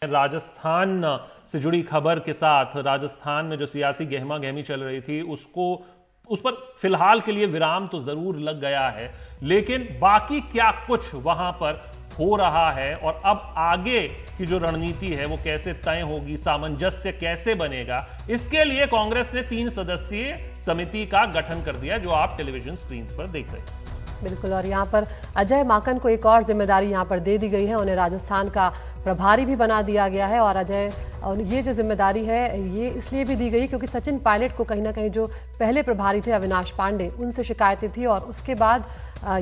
राजस्थान से जुड़ी खबर के साथ राजस्थान में जो सियासी गहमा गहमी चल रही थी उस पर फिलहाल के लिए विराम तो जरूर लग गया है, लेकिन बाकी क्या कुछ वहां पर हो रहा है और अब आगे की जो रणनीति है वो कैसे तय होगी, सामंजस्य कैसे बनेगा, इसके लिए कांग्रेस ने 3 सदस्यीय समिति का गठन कर दिया, जो आप टेलीविजन स्क्रीन पर देख रहे हैं। बिल्कुल, और यहाँ पर अजय माकन को एक और जिम्मेदारी यहाँ पर दे दी गई है। उन्हें राजस्थान का प्रभारी भी बना दिया गया है और ये जो जिम्मेदारी है ये इसलिए भी दी गई क्योंकि सचिन पायलट को कहीं ना कहीं जो पहले प्रभारी थे अविनाश पांडे, उनसे शिकायतें थी और उसके बाद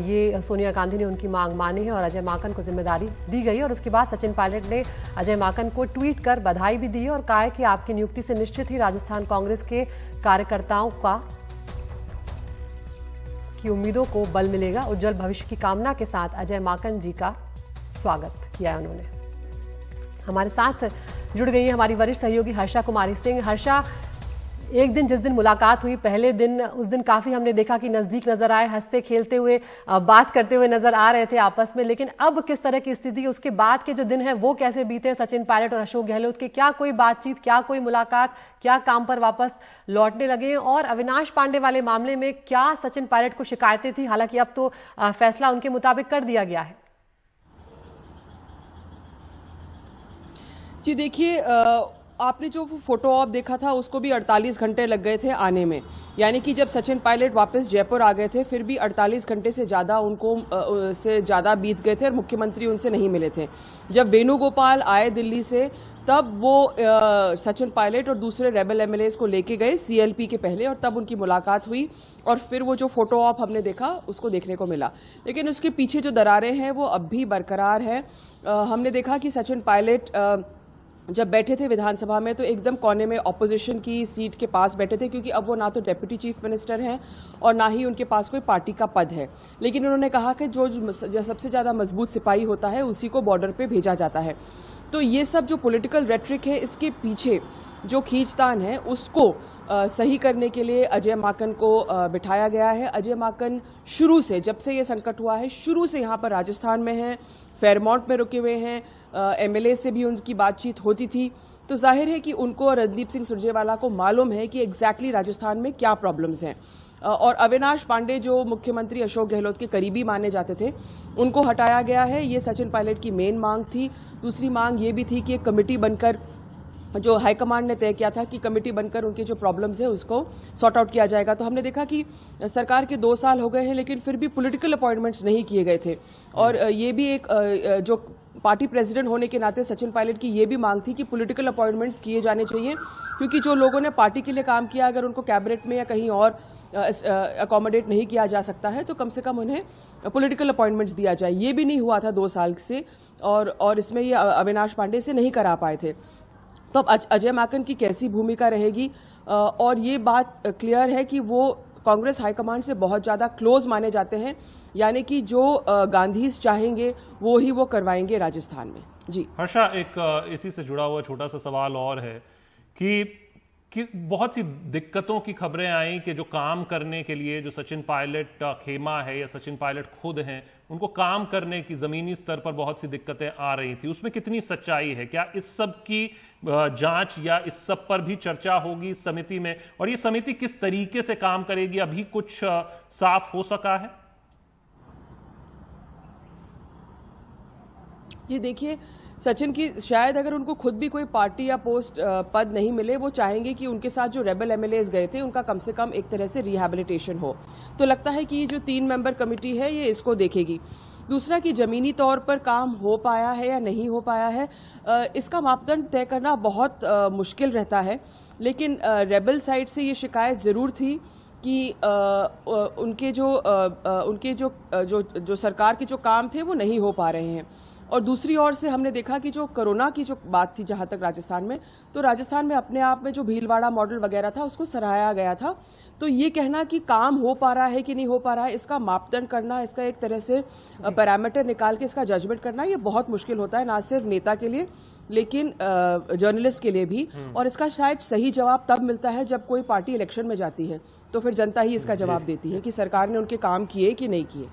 ये सोनिया गांधी ने उनकी मांग मानी है और अजय माकन को जिम्मेदारी दी गई। और उसके बाद सचिन पायलट ने अजय माकन को ट्वीट कर बधाई भी दी है और कहा है कि आपकी नियुक्ति से निश्चित ही राजस्थान कांग्रेस के कार्यकर्ताओं की उम्मीदों को बल मिलेगा। उज्जवल भविष्य की कामना के साथ अजय माकन जी का स्वागत किया है उन्होंने। हमारे साथ जुड़ गई है हमारी वरिष्ठ सहयोगी हर्षा कुमारी सिंह। हर्षा, एक दिन जिस दिन मुलाकात हुई, पहले दिन, उस दिन काफी हमने देखा कि नजदीक नजर आए, हंसते खेलते हुए बात करते हुए नजर आ रहे थे आपस में, लेकिन अब किस तरह की स्थिति, उसके बाद के जो दिन है वो कैसे बीते? सचिन पायलट और अशोक गहलोत के क्या कोई बातचीत, क्या कोई मुलाकात, क्या काम पर वापस लौटने लगे? और अविनाश पांडे वाले मामले में क्या सचिन पायलट को शिकायतें थी? हालांकि अब तो फैसला उनके मुताबिक कर दिया गया है। जी देखिए, आपने जो फोटो ऑप देखा था उसको भी 48 घंटे लग गए थे आने में, यानी कि जब सचिन पायलट वापस जयपुर आ गए थे फिर भी 48 घंटे से ज़्यादा बीत गए थे और मुख्यमंत्री उनसे नहीं मिले थे। जब वेणुगोपाल आए दिल्ली से तब वो सचिन पायलट और दूसरे रेबल एमएलएज को लेके गए सीएलपी के पहले और तब उनकी मुलाकात हुई और फिर वो जो फोटो ऑप हमने देखा उसको देखने को मिला। लेकिन उसके पीछे जो दरारें हैं वो अब भी बरकरार है। हमने देखा कि सचिन पायलट जब बैठे थे विधानसभा में तो एकदम कोने में ऑपोजिशन की सीट के पास बैठे थे, क्योंकि अब वो ना तो डेप्यूटी चीफ मिनिस्टर हैं और ना ही उनके पास कोई पार्टी का पद है। लेकिन उन्होंने कहा कि जो सबसे ज्यादा मजबूत सिपाही होता है उसी को बॉर्डर पे भेजा जाता है। तो ये सब जो पॉलिटिकल रेट्रिक है, इसके पीछे जो खींचतान है उसको सही करने के लिए अजय माकन को बिठाया गया है। अजय माकन शुरू से, जब से ये संकट हुआ है, शुरू से यहाँ पर राजस्थान में है, फेयरमाउंट में रुके हुए हैं, एमएलए से भी उनकी बातचीत होती थी। तो जाहिर है कि उनको और रणदीप सिंह सुरजेवाला को मालूम है कि एग्जैक्टली राजस्थान में क्या प्रॉब्लम्स हैं। और अविनाश पांडे जो मुख्यमंत्री अशोक गहलोत के करीबी माने जाते थे, उनको हटाया गया है। ये सचिन पायलट की मेन मांग थी। दूसरी मांग ये भी थी कि एक कमेटी बनकर, जो हाईकमांड ने तय किया था कि कमेटी बनकर उनके जो प्रॉब्लम्स है उसको सॉर्ट आउट किया जाएगा। तो हमने देखा कि सरकार के 2 साल हो गए हैं लेकिन फिर भी पॉलिटिकल अपॉइंटमेंट्स नहीं किए गए थे। और ये भी एक जो पार्टी प्रेसिडेंट होने के नाते सचिन पायलट की ये भी मांग थी कि पॉलिटिकल अपॉइंटमेंट्स किए जाने चाहिए, क्योंकि जो लोगों ने पार्टी के लिए काम किया अगर उनको कैबिनेट में या कहीं और अकोमोडेट नहीं किया जा सकता है तो कम से कम उन्हें पॉलिटिकल अपॉइंटमेंट्स दिया जाए। ये भी नहीं हुआ था 2 साल से और इसमें ये अविनाश पांडे से नहीं करा पाए थे। तो अब अजय माकन की कैसी भूमिका रहेगी? और ये बात क्लियर है कि वो कांग्रेस हाईकमांड से बहुत ज्यादा क्लोज माने जाते हैं, यानी कि जो गांधीज चाहेंगे वो ही वो करवाएंगे राजस्थान में। जी हर्षा, एक इसी से जुड़ा हुआ छोटा सा सवाल और है कि बहुत सी दिक्कतों की खबरें आई कि जो काम करने के लिए जो सचिन पायलट खेमा है या सचिन पायलट खुद हैं, उनको काम करने की जमीनी स्तर पर बहुत सी दिक्कतें आ रही थी। उसमें कितनी सच्चाई है? क्या इस सब की जांच या इस सब पर भी चर्चा होगी इस समिति में? और ये समिति किस तरीके से काम करेगी, अभी कुछ साफ हो सका है? ये देखिए, सचिन की शायद अगर उनको खुद भी कोई पार्टी या पोस्ट पद नहीं मिले, वो चाहेंगे कि उनके साथ जो रेबल एमएलएज गए थे उनका कम से कम एक तरह से रिहैबिलिटेशन हो। तो लगता है कि ये जो 3 मेंबर कमेटी है ये इसको देखेगी। दूसरा कि जमीनी तौर पर काम हो पाया है या नहीं हो पाया है, इसका मापदंड तय करना बहुत मुश्किल रहता है। लेकिन रेबल साइड से ये शिकायत जरूर थी कि उनके जो सरकार के जो काम थे वो नहीं हो पा रहे हैं। और दूसरी ओर से हमने देखा कि जो कोरोना की जो बात थी जहां तक राजस्थान में, तो राजस्थान में अपने आप में जो भीलवाड़ा मॉडल वगैरह था उसको सराहाया गया था। तो ये कहना कि काम हो पा रहा है कि नहीं हो पा रहा है, इसका मापदंड करना, इसका एक तरह से पैरामीटर निकाल के इसका जजमेंट करना, ये बहुत मुश्किल होता है, ना सिर्फ नेता के लिए लेकिन जर्नलिस्ट के लिए भी। और इसका शायद सही जवाब तब मिलता है जब कोई पार्टी इलेक्शन में जाती है, तो फिर जनता ही इसका जवाब देती है कि सरकार ने उनके काम किए कि नहीं किए।